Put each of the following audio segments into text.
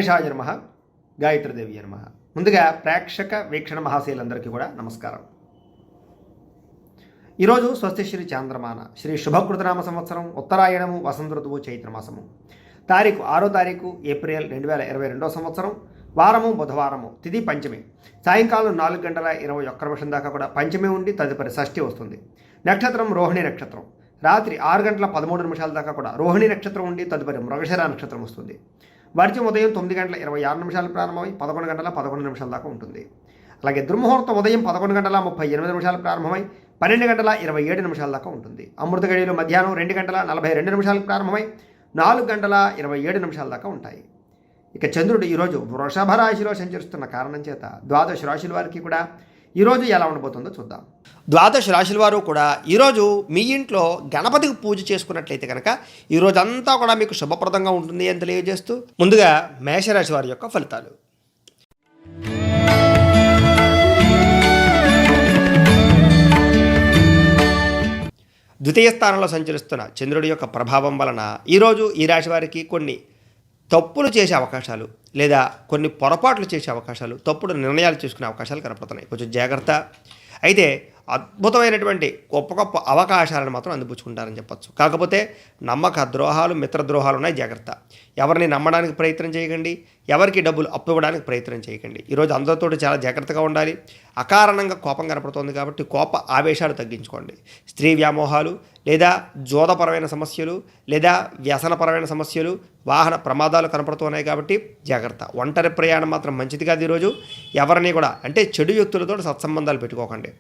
గణేశాయ నమః, గాయత్రీదేవి నమః. ముందుగా ప్రేక్షక వీక్షణ మహాశయులందరికీ కూడా నమస్కారం. ఈరోజు స్వస్తి శ్రీ చాంద్రమాన శ్రీ శుభకృతనామ సంవత్సరం ఉత్తరాయణము వసంత ఋతువు చైత్రమాసము తారీఖు 6 ఏప్రిల్ 2022 సంవత్సరం, వారము బుధవారము, తిథి పంచమి, సాయంకాలం 4:21 దాకా కూడా పంచమి ఉండి తదుపరి షష్ఠి వస్తుంది. నక్షత్రం రోహిణి నక్షత్రం, రాత్రి 6:13 దాకా కూడా రోహిణి నక్షత్రం ఉండి తదుపరి మృగశిర నక్షత్రం వస్తుంది. వర్జం ఉదయం 9:26 ప్రారంభమై 11:11 దాకా ఉంటుంది. అలాగే దుర్ముహూర్తం ఉదయం 11:38 ప్రారంభమై 12:27 దాకా ఉంటుంది. అమృత గడియలు మధ్యాహ్నం 2:42 ప్రారంభమై 4:27 దాకా ఉంటాయి. ఇక చంద్రుడు ఈరోజు వృషభ రాశిలో సంచరిస్తున్న కారణం చేత ద్వాదశ రాశుల వారికి కూడా ఈరోజు ఎలా ఉండబోతుందో చూద్దాం. ద్వాదశ రాశుల వారు కూడా ఈరోజు మీ ఇంట్లో గణపతికి పూజ చేసుకున్నట్లయితే కనుక ఈరోజు అంతా కూడా మీకు శుభప్రదంగా ఉంటుంది అని తెలియజేస్తూ ముందుగా మేషరాశి వారి యొక్క ఫలితాలు. ద్వితీయ స్థానంలో సంచరిస్తున్న చంద్రుడి యొక్క ప్రభావం వలన ఈరోజు ఈ రాశి వారికి కొన్ని తప్పులు చేసే అవకాశాలు లేదా కొన్ని పొరపాట్లు చేసే అవకాశాలు, తప్పుడు నిర్ణయాలు తీసుకునే అవకాశాలు కనపడుతున్నాయి. కొంచెం జాగ్రత్త. అయితే అద్భుతమైనటువంటి గొప్ప గొప్ప అవకాశాలను మాత్రం అందిపుచ్చుకుంటారని చెప్పచ్చు. కాకపోతే నమ్మక ద్రోహాలు, మిత్ర ద్రోహాలు ఉన్నాయి, జాగ్రత్త. ఎవరిని నమ్మడానికి ప్రయత్నం చేయకండి, ఎవరికి డబ్బులు అప్పు ఇవ్వడానికి ప్రయత్నం చేయకండి. ఈరోజు అందరితో చాలా జాగ్రత్తగా ఉండాలి. అకారణంగా కోపం కనపడుతుంది కాబట్టి కోప ఆవేశాలు తగ్గించుకోండి. స్త్రీ వ్యామోహాలు లేదా జోదపరమైన సమస్యలు లేదా వ్యసనపరమైన సమస్యలు, వాహన ప్రమాదాలు కనపడుతున్నాయి కాబట్టి జాగ్రత్త. ఒంటరి ప్రయాణం మాత్రం మంచిది కాదు. ఈరోజు ఎవరిని కూడా అంటే చెడు వ్యక్తులతో సత్సంబంధాలు పెట్టుకోకండి.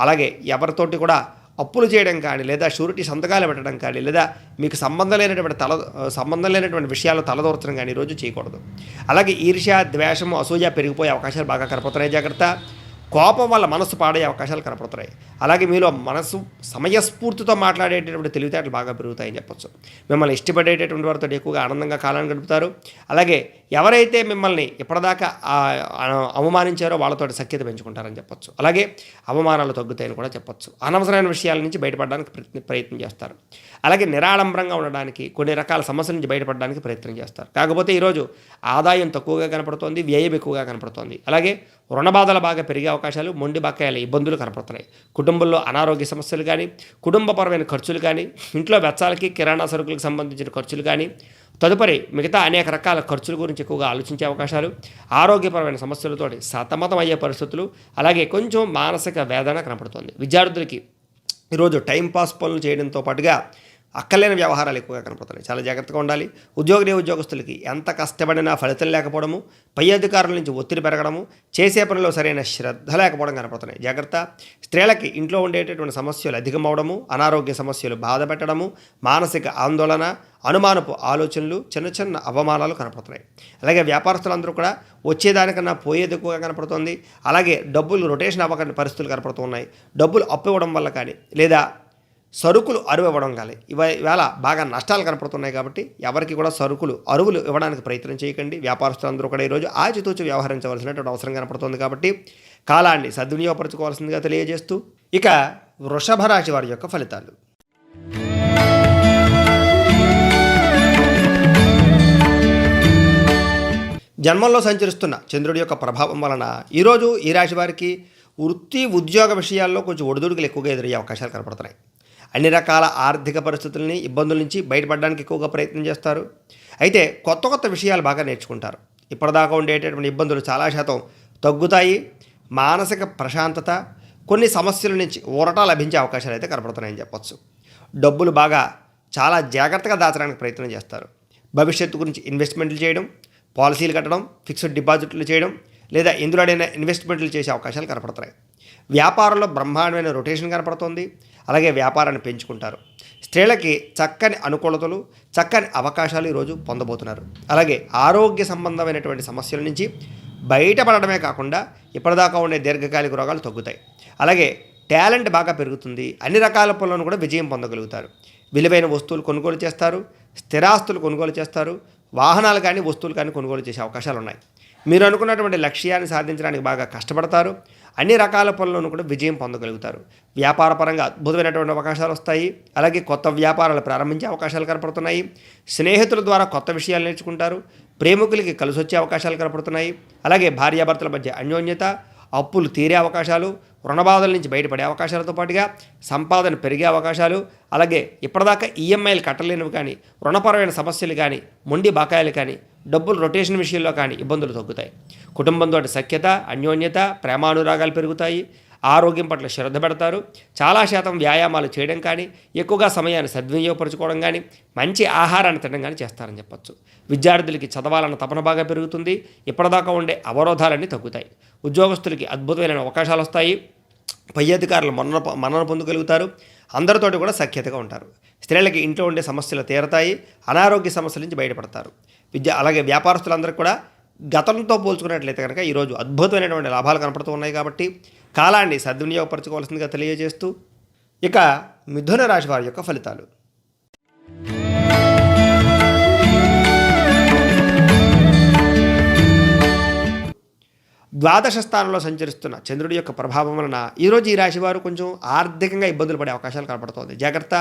అలాగే ఎవరితోటి కూడా అప్పులు చేయడం కానీ లేదా షూరిటీ సంతకాలు పెట్టడం కానీ లేదా మీకు సంబంధం లేనటువంటి విషయాలు తలదూర్చడం కానీ ఈరోజు చేయకూడదు. అలాగే ఈర్ష్య, ద్వేషము, అసూయ పెరిగిపోయే అవకాశాలు బాగా కనపడుతున్నాయి, జాగ్రత్త. కోపం వల్ల మనసు పాడయ్యే అవకాశాలు కనపడుతున్నాయి. అలాగే మీలో మనసు సమయస్ఫూర్తితో మాట్లాడేటటువంటి తెలివితేటలు బాగా పెరుగుతాయని చెప్పొచ్చు. మిమ్మల్ని ఇష్టపడేటటువంటి వారితో ఎక్కువగా ఆనందంగా కాలాన్ని గడుపుతారు. అలాగే ఎవరైతే మిమ్మల్ని ఇప్పటిదాకా అవమానించారో వాళ్ళతో సఖ్యత పెంచుకుంటారని చెప్పొచ్చు. అలాగే అవమానాలు తగ్గుతాయని కూడా చెప్పొచ్చు. అనవసరమైన విషయాల నుంచి బయటపడడానికి ప్రయత్నం చేస్తారు. అలాగే నిరాడంబరంగా ఉండడానికి, కొన్ని రకాల సమస్యల నుంచి బయటపడడానికి ప్రయత్నం చేస్తారు. కాకపోతే ఈరోజు ఆదాయం తక్కువగా కనపడుతోంది, వ్యయం ఎక్కువగా కనపడుతోంది. అలాగే రుణ బాధలు బాగా పెరిగే అవకాశాలు, మొండి బకాయిల ఇబ్బందులు కనపడుతున్నాయి. కుటుంబంలో అనారోగ్య సమస్యలు కానీ, కుటుంబపరమైన ఖర్చులు కానీ, ఇంట్లో వెచ్చాలకి, కిరాణా సరుకులకు సంబంధించిన ఖర్చులు కానీ, తదుపరి మిగతా అనేక రకాల ఖర్చుల గురించి ఎక్కువగా ఆలోచించే అవకాశాలు, ఆరోగ్యపరమైన సమస్యలతో సతమతం అయ్యే పరిస్థితులు, అలాగే కొంచెం మానసిక వేదన కనపడుతుంది. విద్యార్థులకి ఈరోజు టైంపాస్ పనులు చేయడంతో పాటుగా అక్కర్లేని వ్యవహారాలు ఎక్కువగా కనపడుతున్నాయి, చాలా జాగ్రత్తగా ఉండాలి. ఉద్యోగస్తులకి ఎంత కష్టపడినా ఫలితం లేకపోవడము, పై అధికారుల నుంచి ఒత్తిడి పెరగడము, చేసే పనిలో సరైన శ్రద్ధ లేకపోవడం కనపడుతున్నాయి, జాగ్రత్త. స్త్రీలకి ఇంట్లో ఉండేటటువంటి సమస్యలు అధికమవడము, అనారోగ్య సమస్యలు బాధ పెట్టడము, మానసిక ఆందోళన, అనుమానపు ఆలోచనలు, చిన్న చిన్న అవమానాలు కనపడుతున్నాయి. అలాగే వ్యాపారస్తులందరూ కూడా వచ్చేదానికన్నా పోయేది ఎక్కువగా కనపడుతుంది. అలాగే డబ్బులు రొటేషన్ అవ్వకని పరిస్థితులు కనపడుతున్నాయి. డబ్బులు అప్పు ఇవ్వడం వల్ల కానీ లేదా సరుకులు అరువు ఇవ్వడం కానీ ఇవాళ బాగా నష్టాలు కనపడుతున్నాయి. కాబట్టి ఎవరికి కూడా అరువులు ఇవ్వడానికి ప్రయత్నం చేయకండి. వ్యాపారస్తులందరూ కూడా ఈరోజు ఆచితూచి వ్యవహరించవలసినటువంటి అవసరం కనపడుతుంది. కాబట్టి కాలాన్ని సద్వినియోగపరచుకోవాల్సిందిగా తెలియజేస్తూ ఇక వృషభ రాశి వారి యొక్క ఫలితాలు. జన్మంలో సంచరిస్తున్న చంద్రుడి యొక్క ప్రభావం వలన ఈరోజు ఈ రాశి వారికి వృత్తి ఉద్యోగ విషయాల్లో కొంచెం ఒడిదుడుకులు ఎక్కువగా ఎదురయ్యే అవకాశాలు కనపడుతున్నాయి. అన్ని రకాల ఆర్థిక పరిస్థితులని, ఇబ్బందుల నుంచి బయటపడడానికి ఎక్కువగా ప్రయత్నం చేస్తారు. అయితే కొత్త విషయాలు బాగా నేర్చుకుంటారు. ఇప్పటిదాకా ఉండేటటువంటి ఇబ్బందులు చాలా శాతం తగ్గుతాయి. మానసిక ప్రశాంతత, కొన్ని సమస్యల నుంచి ఊరట లభించే అవకాశాలు అయితే కనపడుతున్నాయని చెప్పొచ్చు. డబ్బులు బాగా చాలా జాగ్రత్తగా దాచడానికి ప్రయత్నం చేస్తారు. భవిష్యత్తు గురించి ఇన్వెస్ట్మెంట్లు చేయడం, పాలసీలు కట్టడం, ఫిక్స్డ్ డిపాజిట్లు చేయడం లేదా ఎందులోనైనా ఇన్వెస్ట్మెంట్లు చేసే అవకాశాలు కనపడుతున్నాయి. వ్యాపారంలో బ్రహ్మాండమైన రొటేషన్ కనపడుతుంది. అలాగే వ్యాపారాన్ని పెంచుకుంటారు. స్త్రీలకి చక్కని అనుకూలతలు, చక్కని అవకాశాలు ఈరోజు పొందబోతున్నారు. అలాగే ఆరోగ్య సంబంధమైనటువంటి సమస్యల నుంచి బయటపడడమే కాకుండా ఇప్పటిదాకా ఉండే దీర్ఘకాలిక రోగాలు తగ్గుతాయి. అలాగే టాలెంట్ బాగా పెరుగుతుంది. అన్ని రకాల పనులను కూడా విజయం పొందగలుగుతారు. విలువైన వస్తువులు కొనుగోలు చేస్తారు, స్థిరాస్తులు కొనుగోలు చేస్తారు, వాహనాలు కానీ వస్తువులు కానీ కొనుగోలు చేసే అవకాశాలు ఉన్నాయి. మీరు అనుకున్నటువంటి లక్ష్యాన్ని సాధించడానికి బాగా కష్టపడతారు. అన్ని రకాల పనులను కూడా విజయం పొందగలుగుతారు. వ్యాపారపరంగా అద్భుతమైనటువంటి అవకాశాలు వస్తాయి. అలాగే కొత్త వ్యాపారాలు ప్రారంభించే అవకాశాలు కనపడుతున్నాయి. స్నేహితుల ద్వారా కొత్త విషయాలు నేర్చుకుంటారు. ప్రేమికులకి కలిసొచ్చే అవకాశాలు కనపడుతున్నాయి. అలాగే భార్యాభర్తల మధ్య అన్యోన్యత, అప్పులు తీరే అవకాశాలు, రుణబాధల నుంచి బయటపడే అవకాశాలతో పాటుగా సంపాదన పెరిగే అవకాశాలు, అలాగే ఇప్పటిదాకా ఈఎంఐలు కట్టలేనివి కానీ, రుణపరమైన సమస్యలు కానీ, మొండి బకాయిలు కానీ, డబ్బులు రొటేషన్ విషయంలో కానీ ఇబ్బందులు తగ్గుతాయి. కుటుంబంతో సఖ్యత, అన్యోన్యత, ప్రేమానురాగాలు పెరుగుతాయి. ఆరోగ్యం పట్ల శ్రద్ధ పెడతారు. చాలా శాతం వ్యాయామాలు చేయడం కానీ, ఎక్కువగా సమయాన్ని సద్వినియోగపరచుకోవడం కానీ, మంచి ఆహారాన్ని తినడం కానీ చేస్తారని చెప్పచ్చు. విద్యార్థులకి చదవాలన్న తపన బాగా పెరుగుతుంది. ఇప్పటిదాకా ఉండే అవరోధాలన్నీ తగ్గుతాయి. ఉద్యోగస్తులకి అద్భుతమైన అవకాశాలు వస్తాయి. పై అధికారులు మన్నన పొందగలుగుతారు. అందరితోటి కూడా సఖ్యతగా ఉంటారు. స్త్రీలకి ఇంట్లో ఉండే సమస్యలు తీరతాయి. అనారోగ్య సమస్యల నుంచి బయటపడతారు. అలాగే వ్యాపారస్తులందరికీ కూడా గతంతో పోల్చుకున్నట్లయితే కనుక ఈరోజు అద్భుతమైనటువంటి లాభాలు కనపడుతూ ఉన్నాయి. కాబట్టి కాలాన్ని సద్వినియోగపరచుకోవాల్సిందిగా తెలియజేస్తూ ఇక మిథున రాశి వారి యొక్క ఫలితాలు. ద్వాదశ స్థానంలో సంచరిస్తున్న చంద్రుడి యొక్క ప్రభావం వలన ఈరోజు ఈ రాశి వారు కొంచెం ఆర్థికంగా ఇబ్బందులు పడే అవకాశాలు కనపడుతుంది. జాగ్రత్త.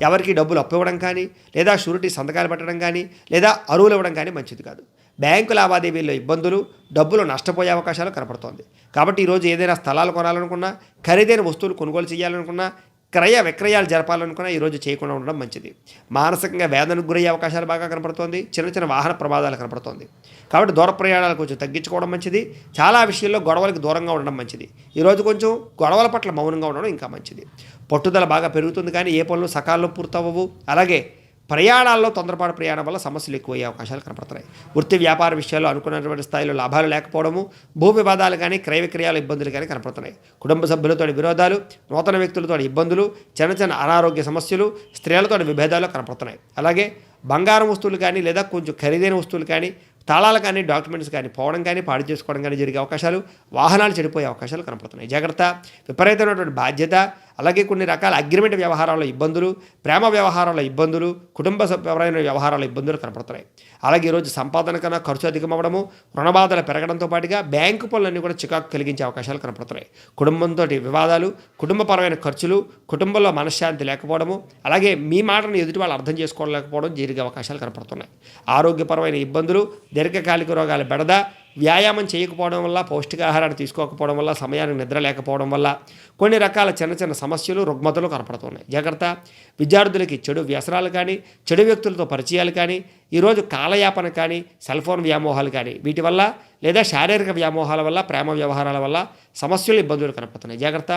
ఎవరికి డబ్బులు అప్పు ఇవ్వడం కానీ, లేదా షూరిటీ సంతకాలు పెట్టడం కానీ, లేదా అరువులు ఇవ్వడం కానీ మంచిది కాదు. బ్యాంకు లావాదేవీల్లో ఇబ్బందులు, డబ్బులు నష్టపోయే అవకాశాలు కనపడుతోంది. కాబట్టి ఈరోజు ఏదైనా స్థలాలు కొనాలనుకున్నా, ఖరీదైన వస్తువులు కొనుగోలు చేయాలనుకున్నా, క్రయ విక్రయాలు జరపాలనుకున్నా ఈరోజు చేయకుండా ఉండడం మంచిది. మానసికంగా వేదనకు గురయ్యే అవకాశాలు బాగా కనపడుతోంది. చిన్న చిన్న వాహన ప్రమాదాలు కనపడుతోంది. కాబట్టి దూర ప్రయాణాలు కొంచెం తగ్గించుకోవడం మంచిది. చాలా విషయాల్లో గొడవలకు దూరంగా ఉండడం మంచిది. ఈరోజు కొంచెం గొడవల పట్ల మౌనంగా ఉండడం ఇంకా మంచిది. పట్టుదల బాగా పెరుగుతుంది కానీ ఏ పనులు సకాలంలో పూర్తవ్వవు. అలాగే ప్రయాణాల్లో తొందరపాటు ప్రయాణం వల్ల సమస్యలు ఎక్కువయ్యే అవకాశాలు కనపడుతున్నాయి. వృత్తి వ్యాపార విషయాల్లో అనుకున్నటువంటి స్థాయిలో లాభాలు లేకపోవడము, భూ వివాదాలు కానీ, క్రయ విక్రయాల ఇబ్బందులు కానీ కనపడుతున్నాయి. కుటుంబ సభ్యులతో విరోధాలు, నూతన వ్యక్తులతో ఇబ్బందులు, చిన్న చిన్న అనారోగ్య సమస్యలు, స్త్రీలతో విభేదాలు కనపడుతున్నాయి. అలాగే బంగారం వస్తువులు కానీ, లేదా కొంచెం ఖరీదైన వస్తువులు కానీ, తాళాలు కానీ, డాక్యుమెంట్స్ కానీ పోవడం కానీ, పాడు చేసుకోవడం కానీ జరిగే అవకాశాలు, వాహనాలు చెడిపోయే అవకాశాలు కనపడుతున్నాయి. జాగ్రత్త. విపరీతమైనటువంటి బాధ్యత, అలాగే కొన్ని రకాల అగ్రిమెంట్ వ్యవహారాల్లో ఇబ్బందులు, ప్రేమ వ్యవహారాల్లో ఇబ్బందులు, కుటుంబ సభ్యమైన వ్యవహారాల్లో ఇబ్బందులు కనపడుతున్నాయి. అలాగే ఈరోజు సంపాదన కన్నా ఖర్చు అధికమవ్వడము, రుణబాధలు పెరగడంతో పాటుగా బ్యాంకు పనులన్నీ కూడా చికాకు కలిగించే అవకాశాలు కనపడుతున్నాయి. కుటుంబంతో వివాదాలు, కుటుంబపరమైన ఖర్చులు, కుటుంబంలో మనశ్శాంతి లేకపోవడము, అలాగే మీ మాటను ఎదుటి వాళ్ళు అర్థం చేసుకోలేకపోవడం జరిగే అవకాశాలు కనపడుతున్నాయి. ఆరోగ్యపరమైన ఇబ్బందులు, దీర్ఘకాలిక రోగాల బెడద, వ్యాయామం చేయకపోవడం వల్ల, పౌష్టికాహారాన్ని తీసుకోకపోవడం వల్ల, సమయానికి నిద్ర లేకపోవడం వల్ల కొన్ని రకాల చిన్న చిన్న సమస్యలు, రుగ్మతలు కనపడుతున్నాయి. జాగ్రత్త. విద్యార్థులకి చెడు వ్యసనాలు కానీ, చెడు వ్యక్తులతో పరిచయాలు కానీ, ఈరోజు కాలయాపన కానీ, సెల్ ఫోన్ వ్యామోహాలు కానీ, వీటి వల్ల లేదా శారీరక వ్యామోహాల వల్ల, ప్రేమ వ్యవహారాల వల్ల సమస్యలు, ఇబ్బందులు కనపడుతున్నాయి. జాగ్రత్త.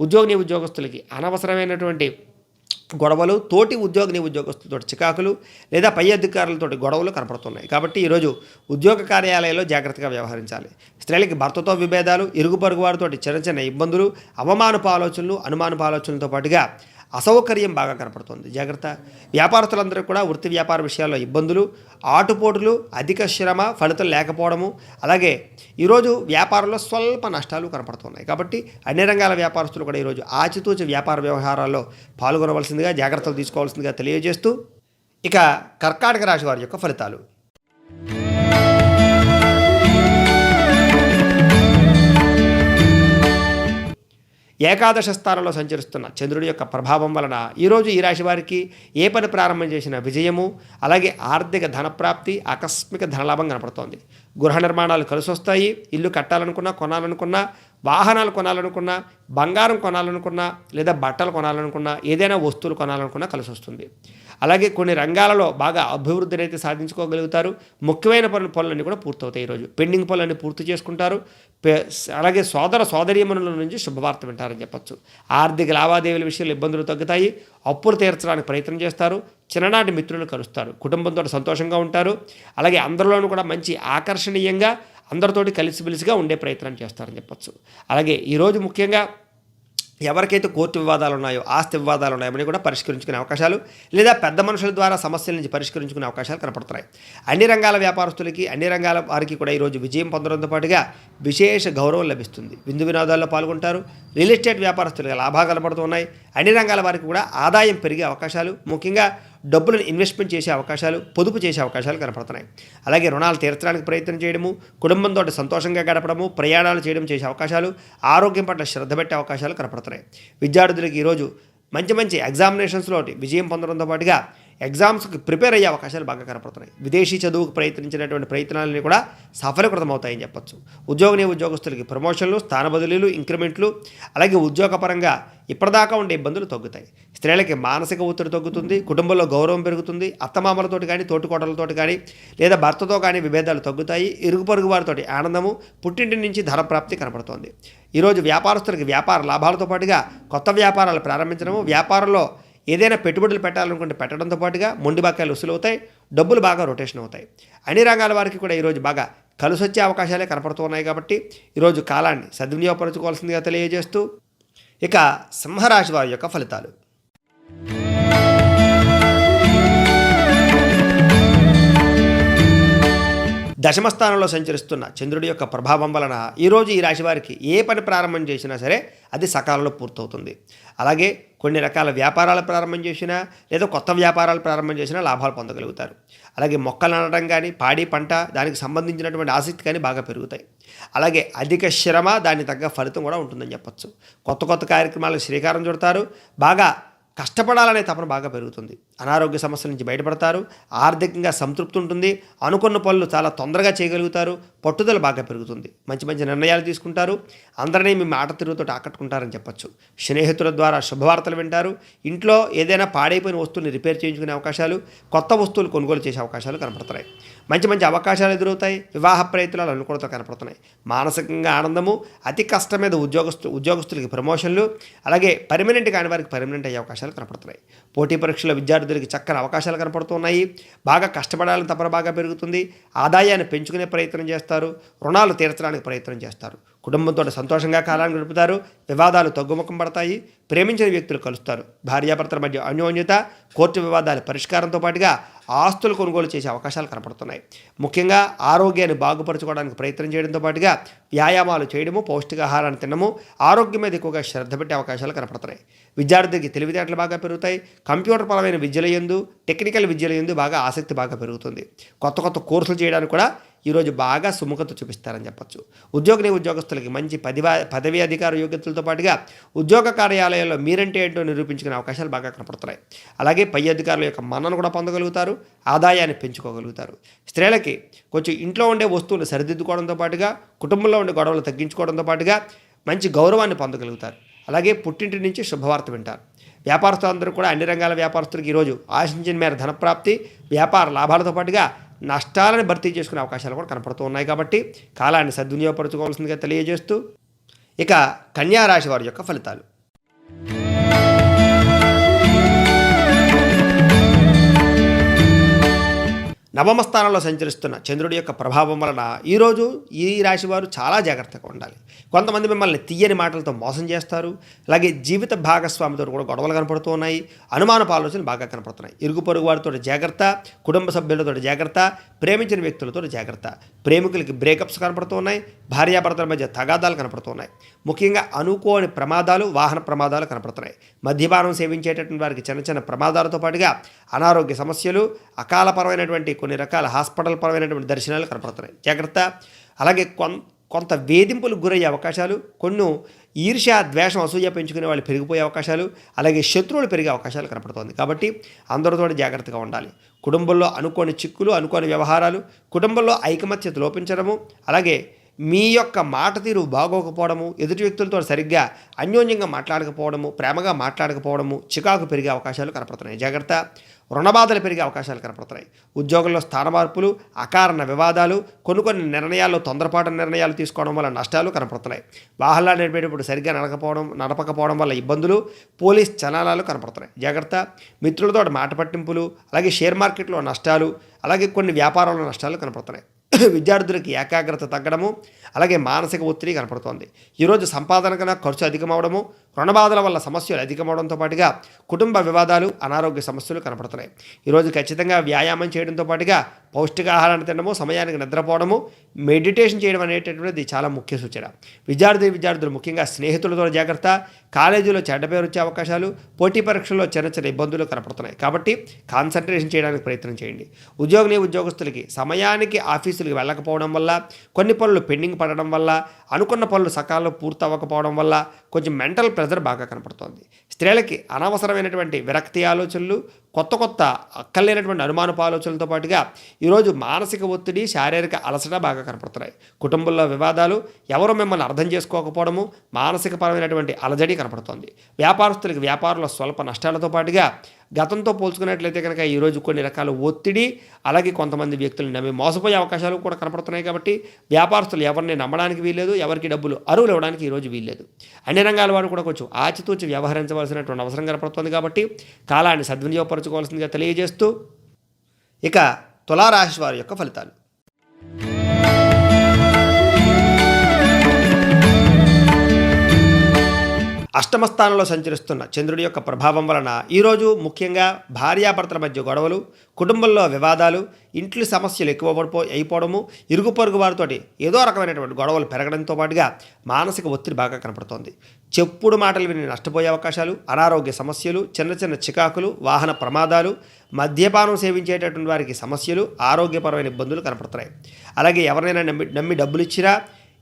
ఉద్యోగస్తులకి అనవసరమైనటువంటి గొడవలు, తోటి ఉద్యోగస్తులతో చికాకులు, లేదా పై అధికారులతో గొడవలు కనపడుతున్నాయి. కాబట్టి ఈరోజు ఉద్యోగ కార్యాలయాల్లో జాగ్రత్తగా వ్యవహరించాలి. స్త్రీలకి భర్తతో విభేదాలు, ఇరుగు పొరుగు వారితో చిన్న చిన్న ఇబ్బందులు, అవమానపు ఆలోచనలు, అనుమానపు ఆలోచనలతో పాటుగా అసౌకర్యం బాగా కనపడుతుంది. జాగ్రత్త. వ్యాపారస్తులందరూ కూడా వృత్తి వ్యాపార విషయాల్లో ఇబ్బందులు, ఆటుపోటులు, అధిక శ్రమ, ఫలితం లేకపోవడము, అలాగే ఈరోజు వ్యాపారంలో స్వల్ప నష్టాలు కనపడుతున్నాయి. కాబట్టి అన్ని రంగాల వ్యాపారస్తులు కూడా ఈరోజు ఆచితూచి వ్యాపార వ్యవహారాల్లో పాల్గొనవలసిందిగా, జాగ్రత్తలు తీసుకోవాల్సిందిగా తెలియజేస్తూ ఇక కర్కాటక రాశి వారి యొక్క ఫలితాలు. ఏకాదశ స్థానంలో సంచరిస్తున్న చంద్రుడి యొక్క ప్రభావం వలన ఈరోజు ఈ రాశి వారికి ఏ పని ప్రారంభం చేసిన విజయము, అలాగే ఆర్థిక ధనప్రాప్తి, ఆకస్మిక ధనలాభం కనపడుతోంది. గృహ నిర్మాణాలు కలిసి వస్తాయి. ఇల్లు కట్టాలనుకున్నా, కొనాలనుకున్నా, వాహనాలు కొనాలనుకున్నా, బంగారం కొనాలనుకున్నా, లేదా బట్టలు కొనాలనుకున్నా, ఏదైనా వస్తువులు కొనాలనుకున్నా కలిసి వస్తుంది. అలాగే కొన్ని రంగాలలో బాగా అభివృద్ధిని అయితే సాధించుకోగలుగుతారు. ముఖ్యమైన పనులన్నీ కూడా పూర్తవుతాయి. ఈరోజు పెండింగ్ పనులన్నీ పూర్తి చేసుకుంటారు. అలాగే సోదరీమణుల నుంచి శుభవార్త వింటారని చెప్పచ్చు. ఆర్థిక లావాదేవీల విషయంలో ఇబ్బందులు తగ్గుతాయి. అప్పులు తీర్చడానికి ప్రయత్నం చేస్తారు. చిన్ననాటి మిత్రులను కలుస్తారు. కుటుంబంతో సంతోషంగా ఉంటారు. అలాగే అందరిలోనూ కూడా మంచి ఆకర్షణీయంగా, అందరితోటి కలిసిమెలిసిగా ఉండే ప్రయత్నం చేస్తారని చెప్పచ్చు. అలాగే ఈరోజు ముఖ్యంగా ఎవరికైతే కోర్టు వివాదాలు ఉన్నాయో, ఆస్తి వివాదాలు ఉన్నాయో అవన్నీ కూడా పరిష్కరించుకునే అవకాశాలు, లేదా పెద్ద మనుషుల ద్వారా సమస్యల నుంచి పరిష్కరించుకునే అవకాశాలు కనపడుతున్నాయి. అన్ని రంగాల వ్యాపారస్తులకి, అన్ని రంగాల వారికి కూడా ఈరోజు విజయం పొందడంతో పాటుగా విశేష గౌరవం లభిస్తుంది. విందు వినోదాల్లో పాల్గొంటారు. రియల్ ఎస్టేట్ వ్యాపారస్తులుగా లాభాలు కనపడుతున్నాయి. అన్ని రంగాల వారికి కూడా ఆదాయం పెరిగే అవకాశాలు, ముఖ్యంగా డబ్బులను ఇన్వెస్ట్మెంట్ చేసే అవకాశాలు, పొదుపు చేసే అవకాశాలు కనపడుతున్నాయి. అలాగే రుణాలు తీర్చడానికి ప్రయత్నం చేయడము, కుటుంబంతో సంతోషంగా గడపడము, ప్రయాణాలు చేయడం చేసే అవకాశాలు, ఆరోగ్యం పట్ల శ్రద్ధ పెట్టే అవకాశాలు కనపడుతున్నాయి. విద్యార్థులకు ఈరోజు మంచి ఎగ్జామినేషన్స్లో విజయం పొందడంతో పాటుగా ఎగ్జామ్స్కి ప్రిపేర్ అయ్యే అవకాశాలు బాగా కనపడుతున్నాయి. విదేశీ చదువుకు ప్రయత్నించినటువంటి ప్రయత్నాలన్నీ కూడా సఫలీకృతమవుతాయని చెప్పొచ్చు. ఉద్యోగస్తులకి ప్రమోషన్లు, స్థాన బదిలీలు, ఇంక్రిమెంట్లు, అలాగే ఉద్యోగపరంగా ఇప్పటిదాకా ఉండే ఇబ్బందులు తగ్గుతాయి. స్త్రీలకి మానసిక ఒత్తిడి తగ్గుతుంది, కుటుంబంలో గౌరవం పెరుగుతుంది, అత్తమామలతోటి కానీ, తోటికోటలతోటి కానీ, లేదా భర్తతో కానీ విభేదాలు తగ్గుతాయి. ఇరుగు పొరుగు వారితోటి ఆనందము, పుట్టింటి నుంచి ధన ప్రాప్తి కనపడుతోంది. ఈరోజు వ్యాపారస్తులకి వ్యాపార లాభాలతో పాటుగా కొత్త వ్యాపారాలు ప్రారంభించడము, వ్యాపారంలో ఏదైనా పెట్టుబడులు పెట్టాలనుకుంటే పెట్టడంతో పాటుగా మొండి బాకాయలు వసూలవుతాయి, డబ్బులు బాగా రొటేషన్ అవుతాయి. అన్ని రంగాల వారికి కూడా ఈరోజు బాగా కలిసొచ్చే అవకాశాలే కనపడుతున్నాయి. కాబట్టి ఈరోజు కాలాన్ని సద్వినియోగపరచుకోవాల్సిందిగా తెలియజేస్తూ ఇక సింహరాశి వారి యొక్క ఫలితాలు. దశమ స్థానంలో సంచరిస్తున్న చంద్రుడి యొక్క ప్రభావం వలన ఈరోజు ఈ రాశి వారికి ఏ పని ప్రారంభం చేసినా సరే అది సకాలంలో పూర్తవుతుంది. అలాగే కొన్ని రకాల వ్యాపారాలు ప్రారంభం చేసినా లేదా కొత్త వ్యాపారాలు ప్రారంభం చేసినా లాభాలు పొందగలుగుతారు. అలాగే మొక్కలు నాటడం కానీ, పాడి పంట, దానికి సంబంధించినటువంటి ఆసక్తి కానీ బాగా పెరుగుతాయి. అలాగే అధిక శ్రమ, దానికి తగ్గ ఫలితం కూడా ఉంటుందని చెప్పచ్చు. కొత్త కార్యక్రమాలకు శ్రీకారం చుడతారు. బాగా కష్టపడాలనే తపన బాగా పెరుగుతుంది. అనారోగ్య సమస్యల నుంచి బయటపడతారు. ఆర్థికంగా సంతృప్తి ఉంటుంది. అనుకున్న పనులు చాలా తొందరగా చేయగలుగుతారు. పట్టుదల బాగా పెరుగుతుంది. మంచి నిర్ణయాలు తీసుకుంటారు. అందరినీ మీ మాట తిరుగుతో ఆకట్టుకుంటారని చెప్పచ్చు. స్నేహితుల ద్వారా శుభవార్తలు వింటారు. ఇంట్లో ఏదైనా పాడైపోయిన వస్తువుని రిపేర్ చేయించుకునే అవకాశాలు, కొత్త వస్తువులు కొనుగోలు చేసే అవకాశాలు కనపడుతున్నాయి. మంచి అవకాశాలు ఎదురవుతాయి. వివాహ ప్రయత్నాలు అనుకూలత కనపడుతున్నాయి. మానసికంగా ఆనందము, అతి కష్టం మీద ఉద్యోగస్తులకి ప్రమోషన్లు, అలాగే పర్మనెంట్ కాని వారికి పర్మనెంట్ అయ్యే అవకాశాలు కనపడుతున్నాయి. పోటీ పరీక్షల విద్యార్థులకి చక్కని అవకాశాలు కనపడుతున్నాయి. బాగా కష్టపడాలని తపన బాగా పెరుగుతుంది. ఆదాయాన్ని పెంచుకునే ప్రయత్నం చేస్తారు. రుణాలు తీర్చడానికి ప్రయత్నం చేస్తారు. కుటుంబంతో సంతోషంగా కాలాన్ని గడుపుతారు. వివాదాలు తగ్గుముఖం పడతాయి. ప్రేమించిన వ్యక్తులు కలుస్తారు. భార్యాభర్తల మధ్య అన్యోన్యత, కోర్టు వివాదాల పరిష్కారంతో పాటుగా ఆస్తులు కొనుగోలు చేసే అవకాశాలు కనపడుతున్నాయి. ముఖ్యంగా ఆరోగ్యాన్ని బాగుపరచుకోవడానికి ప్రయత్నం చేయడంతో పాటుగా వ్యాయామాలు చేయడము, పౌష్టికాహారాన్ని తినడము, ఆరోగ్యం మీద ఎక్కువగా శ్రద్ధ పెట్టే అవకాశాలు కనపడుతున్నాయి. విద్యార్థికి తెలివితేటలు బాగా పెరుగుతాయి. కంప్యూటర్ పరమైన విద్యల యందు, టెక్నికల్ విద్యల యందు బాగా ఆసక్తి బాగా పెరుగుతుంది. కొత్త కోర్సులు చేయడానికి కూడా ఈరోజు బాగా సుముఖత చూపిస్తారని చెప్పచ్చు. ఉద్యోగస్తులకి మంచి పదవి అధికార యోగ్యతలతో పాటుగా ఉద్యోగ కార్యాలయాల్లో మీరంటే ఏంటో నిరూపించుకునే అవకాశాలు బాగా కనపడుతున్నాయి. అలాగే పై అధికారుల యొక్క మన్నను కూడా పొందగలుగుతారు. ఆదాయాన్ని పెంచుకోగలుగుతారు. స్త్రీలకి కొంచెం ఇంట్లో ఉండే వస్తువులు సరిదిద్దుకోవడంతో పాటుగా, కుటుంబంలో ఉండే గొడవలు తగ్గించుకోవడంతో పాటుగా మంచి గౌరవాన్ని పొందగలుగుతారు. అలాగే పుట్టింటి నుంచి శుభవార్త వింటారు. వ్యాపారస్తులందరూ కూడా అన్ని రంగాల వ్యాపారస్తులకు ఈరోజు ఆశించిన మేర ధనప్రాప్తి, వ్యాపార లాభాలతో పాటుగా నష్టాలను భర్తీ చేసుకునే అవకాశాలు కూడా కనపడుతూ ఉన్నాయి. కాబట్టి కాలాన్ని సద్వినియోగపరచుకోవాల్సిందిగా తెలియజేస్తూ ఇక కన్యా రాశి వారి యొక్క ఫలితాలు. నవమ స్థానంలో సంచరిస్తున్న చంద్రుడి యొక్క ప్రభావం వలన ఈరోజు ఈ రాశి వారు చాలా జాగ్రత్తగా ఉండాలి. కొంతమంది మిమ్మల్ని తీయని మాటలతో మోసం చేస్తారు. అలాగే జీవిత భాగస్వామితో కూడా గొడవలు కనపడుతూ ఉన్నాయి. అనుమానపు ఆలోచనలు బాగా కనపడుతున్నాయి. ఇరుగు పొరుగు వారితో జాగ్రత్త, కుటుంబ సభ్యులతో జాగ్రత్త, ప్రేమించిన వ్యక్తులతో జాగ్రత్త. ప్రేమికులకి బ్రేకప్స్ కనపడుతూ ఉన్నాయి. భార్యాభర్తల మధ్య తగాదాలు కనపడుతున్నాయి. ముఖ్యంగా అనుకోని ప్రమాదాలు, వాహన ప్రమాదాలు కనపడుతున్నాయి. మద్యపానం సేవించేటటువంటి వారికి చిన్న ప్రమాదాలతో పాటుగా అనారోగ్య సమస్యలు, అకాలపరమైనటువంటి కొన్ని రకాల హాస్పిటల్ పరమైనటువంటి దర్శనాలు కనపడుతున్నాయి. జాగ్రత్త. అలాగే కొంత వేధింపులకు గురయ్యే అవకాశాలు, కొన్ని ఈర్ష్య, ద్వేషం, అసూయ పెంచుకునే వాళ్ళు పెరిగిపోయే అవకాశాలు, అలాగే శత్రువులు పెరిగే అవకాశాలు కనపడుతుంది. కాబట్టి అందరితో జాగ్రత్తగా ఉండాలి. కుటుంబంలో అనుకోని చిక్కులు, అనుకోని వ్యవహారాలు, కుటుంబంలో ఐకమత్యత లోపించడము, అలాగే మీ యొక్క మాట తీరు బాగోకపోవడము, ఎదుటి వ్యక్తులతో సరిగ్గా అన్యోన్యంగా మాట్లాడకపోవడము, ప్రేమగా మాట్లాడకపోవడము, చికాకు పెరిగే అవకాశాలు కనపడుతున్నాయి. జాగ్రత్త. రుణబాధలు పెరిగే అవకాశాలు కనపడుతున్నాయి. ఉద్యోగంలో స్థాన మార్పులు, అకారణ వివాదాలు, కొన్ని నిర్ణయాల్లో తొందరపాటు నిర్ణయాలు తీసుకోవడం వల్ల నష్టాలు కనపడుతున్నాయి. వాహనాలు నడిపేటప్పుడు సరిగ్గా నడపకపోవడం వల్ల ఇబ్బందులు, పోలీస్ చలనాలు కనపడుతున్నాయి. జాగ్రత్త. మిత్రులతో మాట పట్టింపులు, అలాగే షేర్ మార్కెట్లో నష్టాలు, అలాగే కొన్ని వ్యాపారాల్లో నష్టాలు కనపడుతున్నాయి. విద్యార్థులకి ఏకాగ్రత తగ్గడము, అలాగే మానసిక ఒత్తిడి కనపడుతోంది. ఈరోజు సంపాదన కన్నా ఖర్చు అధికమవడము, రుణబాధల వల్ల సమస్యలు అధికమవడంతో పాటుగా కుటుంబ వివాదాలు, అనారోగ్య సమస్యలు కనపడుతున్నాయి. ఈరోజు ఖచ్చితంగా వ్యాయామం చేయడంతో పాటుగా పౌష్టికాహారాన్ని తినడము, సమయానికి నిద్రపోవడము, మెడిటేషన్ చేయడం అనేటటువంటిది చాలా ముఖ్య సూచన. విద్యార్థులు ముఖ్యంగా స్నేహితులతో జాగ్రత్త. కాలేజీలో చెడ్డ పేరు వచ్చే అవకాశాలు, పోటీ పరీక్షల్లో చిన్న ఇబ్బందులు కనపడుతున్నాయి. కాబట్టి కాన్సన్ట్రేషన్ చేయడానికి ప్రయత్నం చేయండి. ఉద్యోగస్తులకి సమయానికి ఆఫీసులకు వెళ్ళకపోవడం వల్ల, కొన్ని పనులు పెండింగ్ పడడం వల్ల, అనుకున్న పనులు సకాలంలో పూర్తవ్వకపోవడం వల్ల కొంచెం మెంటల్ ప్రెజర్ బాగా కనపడుతోంది. స్త్రీలకి అనవసరమైనటువంటి విరక్తి ఆలోచనలు, కొత్త కొత్త అక్కర్లేనటువంటి అనుమానపు ఆలోచనలతో పాటుగా ఈరోజు మానసిక ఒత్తిడి, శారీరక అలసట బాగా కనపడుతున్నాయి. కుటుంబంలో వివాదాలు, ఎవరు మిమ్మల్ని అర్థం చేసుకోకపోవడము, మానసికపరమైనటువంటి అలజడి కనపడుతోంది. వ్యాపారస్తులకి వ్యాపారంలో స్వల్ప నష్టాలతో పాటుగా గతంతో పోల్చుకున్నట్లయితే కనుక ఈరోజు కొన్ని రకాల ఒత్తిడి, అలాగే కొంతమంది వ్యక్తులను నమ్మి మోసపోయే అవకాశాలు కూడా కనపడుతున్నాయి. కాబట్టి వ్యాపారస్తులు ఎవరిని నమ్మడానికి వీల్లేదు, ఎవరికి డబ్బులు అరువులు ఇవ్వడానికి ఈరోజు వీల్లేదు. అన్ని రంగాల వారు కూడా కొంచెం ఆచితూచి వ్యవహరించవలసినటువంటి అవసరం కనపడుతుంది. కాబట్టి కాలాన్ని సద్వినియోగపరచుకోవాల్సిందిగా తెలియజేస్తూ ఇక తులారాశి వారి యొక్క ఫలితాలు. అష్టమ స్థానంలో సంచరిస్తున్న చంద్రుడి యొక్క ప్రభావం వలన ఈరోజు ముఖ్యంగా భార్యాభర్తల మధ్య గొడవలు, కుటుంబంలో వివాదాలు, ఇంట్లో సమస్యలు ఎక్కువ అయిపోవడము, ఇరుగు పొరుగు వారితోటి ఏదో రకమైనటువంటి గొడవలు పెరగడంతో పాటుగా మానసిక ఒత్తిడి బాగా కనపడుతోంది. చెప్పుడు మాటలు విని నష్టపోయే అవకాశాలు, అనారోగ్య సమస్యలు, చిన్న చిన్న చికాకులు, వాహన ప్రమాదాలు, మద్యపానం సేవించేటటువంటి వారికి సమస్యలు, ఆరోగ్యపరమైన ఇబ్బందులు కనపడుతున్నాయి. అలాగే ఎవరినైనా నమ్మి డబ్బులు ఇచ్చినా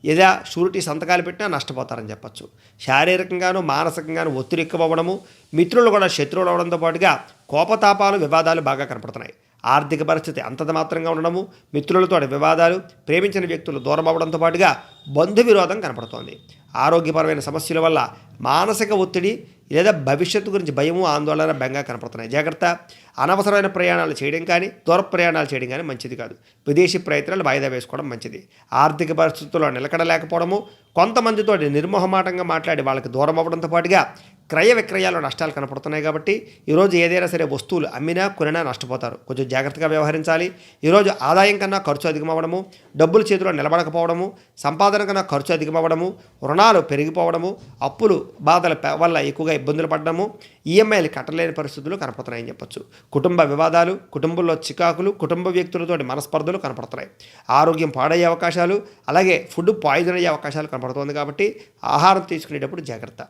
ఏదా షూరిటీ సంతకాలు పెట్టినా నష్టపోతారని చెప్పచ్చు. శారీరకంగాను మానసికంగాను ఒత్తిడి ఎక్కువవ్వడము, మిత్రులు కూడా శత్రువులు అవడంతో పాటుగా కోపతాపాలు, వివాదాలు బాగా కనపడుతున్నాయి. ఆర్థిక పరిస్థితి అంతంత మాత్రంగా ఉండడము, మిత్రులతో వివాదాలు, ప్రేమించిన వ్యక్తులు దూరం అవ్వడంతో పాటుగా బంధు విరోధం కనపడుతోంది. ఆరోగ్యపరమైన సమస్యల వల్ల మానసిక ఒత్తిడి లేదా భవిష్యత్తు గురించి భయము, ఆందోళన, బెంగ కనపడుతున్నాయి. జాగ్రత్త. అనవసరమైన ప్రయాణాలు చేయడం కానీ, దూర ప్రయాణాలు చేయడం కానీ మంచిది కాదు. విదేశీ ప్రయత్నాలు వాయిదా వేసుకోవడం మంచిది. ఆర్థిక పరిస్థితుల్లో నిలకడ లేకపోవడము, కొంతమందితో నిర్మోహమాటంగా మాట్లాడి వాళ్ళకి దూరం అవ్వడంతో పాటుగా క్రయ విక్రయాల్లో నష్టాలు కనపడుతున్నాయి. కాబట్టి ఈరోజు ఏదైనా సరే వస్తువులు అమ్మినా కొనినా నష్టపోతారు. కొంచెం జాగ్రత్తగా వ్యవహరించాలి. ఈరోజు ఆదాయం కన్నా ఖర్చు అధికమవ్వడము, డబ్బులు చేతిలో నిలబడకపోవడము, సంపాదన కన్నా ఖర్చు అధికమవ్వడము, రుణాలు పెరిగిపోవడము, అప్పులు బాధల వల్ల ఎక్కువగా ఇబ్బందులు పడడము, ఈఎంఐలు కట్టలేని పరిస్థితులు కనపడుతున్నాయని చెప్పొచ్చు. కుటుంబ వివాదాలు, కుటుంబంలో చికాకులు, కుటుంబ వ్యక్తులతోటి మనస్పర్ధలు కనపడుతున్నాయి. ఆరోగ్యం పాడయ్యే అవకాశాలు, అలాగే ఫుడ్ పాయిజన్ అయ్యే అవకాశాలు కనపడుతుంది. కాబట్టి ఆహారం తీసుకునేటప్పుడు జాగ్రత్త.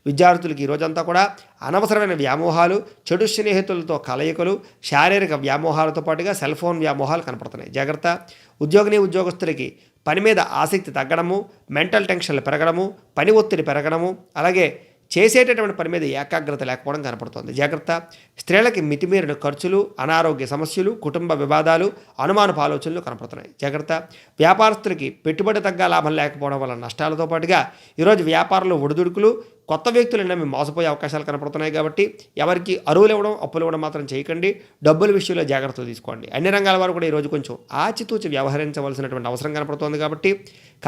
విద్యార్థులకి ఈరోజంతా కూడా అనవసరమైన వ్యామోహాలు, చెడు స్నేహితులతో కలయికలు, శారీరక వ్యామోహాలతో పాటుగా సెల్ ఫోన్ వ్యామోహాలు కనపడుతున్నాయి. జాగ్రత్త. ఉద్యోగస్తులకి పని మీద ఆసక్తి తగ్గడము, మెంటల్ టెన్షన్లు పెరగడము, పని ఒత్తిడి పెరగడము, అలాగే చేసేటటువంటి పని మీద ఏకాగ్రత లేకపోవడం కనపడుతుంది. జాగ్రత్త. స్త్రీలకి మితిమీరిన ఖర్చులు, అనారోగ్య సమస్యలు, కుటుంబ వివాదాలు, అనుమానపు ఆలోచనలు కనపడుతున్నాయి. జాగ్రత్త. వ్యాపారస్తులకి పెట్టుబడి తగ్గ లాభం లేకపోవడం వల్ల నష్టాలతో పాటుగా ఈరోజు వ్యాపారంలో ఒడిదుడుకులు, కొత్త వ్యక్తులను నమ్మి మోసపోయే అవకాశాలు కనపడుతున్నాయి. కాబట్టి ఎవరికి అరువులు ఇవ్వడం, అప్పులు ఇవ్వడం మాత్రం చేయకండి. డబ్బుల విషయంలో జాగ్రత్తలు తీసుకోండి. అన్ని రంగాల వారు కూడా ఈరోజు కొంచెం ఆచితూచి వ్యవహరించవలసినటువంటి అవసరం కనపడుతోంది. కాబట్టి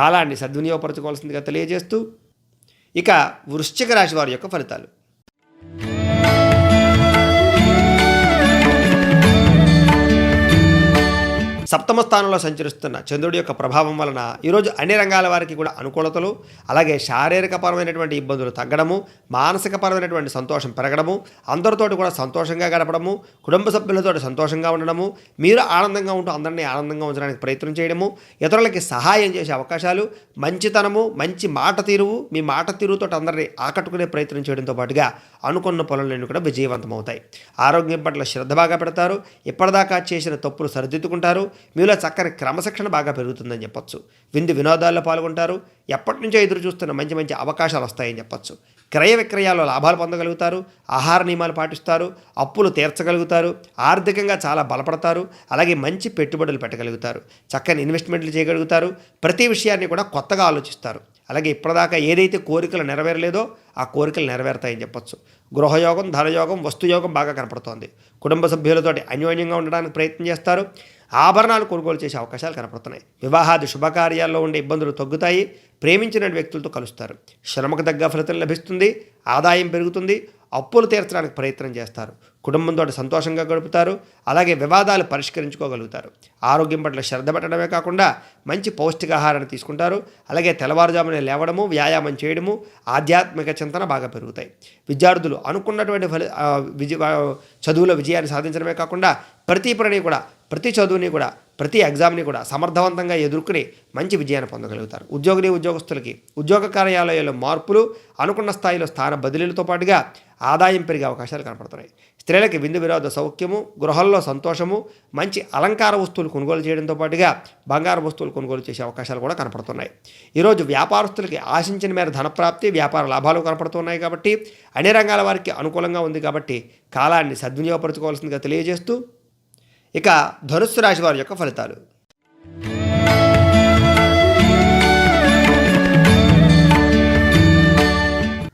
కాలాన్ని సద్వినియోగపరచుకోవాల్సిందిగా తెలియజేస్తూ ఇక వృశ్చిక రాశి వారి యొక్క ఫలితాలు. సప్తమ స్థానంలో సంచరిస్తున్న చంద్రుడి యొక్క ప్రభావం వలన ఈరోజు అన్ని రంగాల వారికి కూడా అనుకూలతలు, అలాగే శారీరకపరమైనటువంటి ఇబ్బందులు తగ్గడము, మానసికపరమైనటువంటి సంతోషం పెరగడము, అందరితోటి కూడా సంతోషంగా గడపడము, కుటుంబ సభ్యులతో సంతోషంగా ఉండడము, మీరు ఆనందంగా ఉంటూ అందరినీ ఆనందంగా ఉంచడానికి ప్రయత్నం చేయడము, ఇతరులకి సహాయం చేసే అవకాశాలు, మంచితనము, మంచి మాట తీరువు, మీ మాట తీరుతో అందరినీ ఆకట్టుకునే ప్రయత్నం చేయడంతో పాటుగా అనుకున్న పనులన్నీ కూడా విజయవంతమవుతాయి. ఆరోగ్యం పట్ల శ్రద్ధ బాగా పెడతారు. ఇప్పటిదాకా చేసిన తప్పులు సరిదిద్దుకుంటారు. మీలో చక్కని క్రమశిక్షణ బాగా పెరుగుతుందని చెప్పొచ్చు. వినోదాల్లో పాల్గొంటారు. ఎప్పటి నుంచో ఎదురు చూస్తున్న మంచి మంచి అవకాశాలు వస్తాయని చెప్పొచ్చు. క్రయ విక్రయాల్లో లాభాలు పొందగలుగుతారు. ఆహార నియమాలు పాటిస్తారు. అప్పులు తీర్చగలుగుతారు. ఆర్థికంగా చాలా బలపడతారు. అలాగే మంచి పెట్టుబడులు పెట్టగలుగుతారు. చక్కని ఇన్వెస్ట్మెంట్లు చేయగలుగుతారు. ప్రతి విషయాన్ని కూడా కొత్తగా ఆలోచిస్తారు. అలాగే ఇప్పటిదాకా ఏదైతే కోరికలు నెరవేరలేదో ఆ కోరికలు నెరవేరుతాయని చెప్పొచ్చు. గృహయోగం, ధనయోగం, వస్తుయోగం బాగా కనపడుతోంది. కుటుంబ సభ్యులతోటి అన్యోన్యంగా ఉండడానికి ప్రయత్నం చేస్తారు. ఆభరణాలు కొనుగోలు చేసే అవకాశాలు కనపడుతున్నాయి. వివాహాది శుభకార్యాల్లో ఉండే ఇబ్బందులు తగ్గుతాయి. ప్రేమించిన వ్యక్తులతో కలుస్తారు. శ్రమకు తగ్గ ఫలితం లభిస్తుంది. ఆదాయం పెరుగుతుంది. అప్పులు తీర్చడానికి ప్రయత్నం చేస్తారు. కుటుంబంతో సంతోషంగా గడుపుతారు. అలాగే వివాదాలు పరిష్కరించుకోగలుగుతారు. ఆరోగ్యం పట్ల శ్రద్ధ పెట్టడమే కాకుండా మంచి పౌష్టికాహారాన్ని తీసుకుంటారు. అలాగే తెల్లవారుజామునే లేవడము, వ్యాయామం చేయడము, ఆధ్యాత్మిక చింతన బాగా పెరుగుతాయి. విద్యార్థులు అనుకున్నటువంటి చదువులో విజయాన్ని సాధించడమే కాకుండా ప్రతి చదువుని కూడా ప్రతి ఎగ్జామ్ని కూడా సమర్థవంతంగా ఎదుర్కొని మంచి విజయాన్ని పొందగలుగుతారు. ఉద్యోగస్తులకి ఉద్యోగ కార్యాలయాల్లో మార్పులు, అనుకున్న స్థాయిలో స్థాన బదిలీలతో పాటుగా ఆదాయం పెరిగే అవకాశాలు కనపడుతున్నాయి. స్త్రీలకి విందు వినోద సౌఖ్యము, గృహంలో సంతోషము, మంచి అలంకార వస్తువులు కొనుగోలు చేయడంతో పాటుగా బంగారు వస్తువులు కొనుగోలు చేసే అవకాశాలు కూడా కనపడుతున్నాయి. ఈరోజు వ్యాపారస్తులకి ఆశించిన మేర ధనప్రాప్తి, వ్యాపార లాభాలు కనపడుతున్నాయి కాబట్టి అన్ని రంగాల వారికి అనుకూలంగా ఉంది కాబట్టి కాలాన్ని సద్వినియోగపరచుకోవాల్సిందిగా తెలియజేస్తూ ఇక ధనుస్సు రాశి వారి యొక్క ఫలితాలు.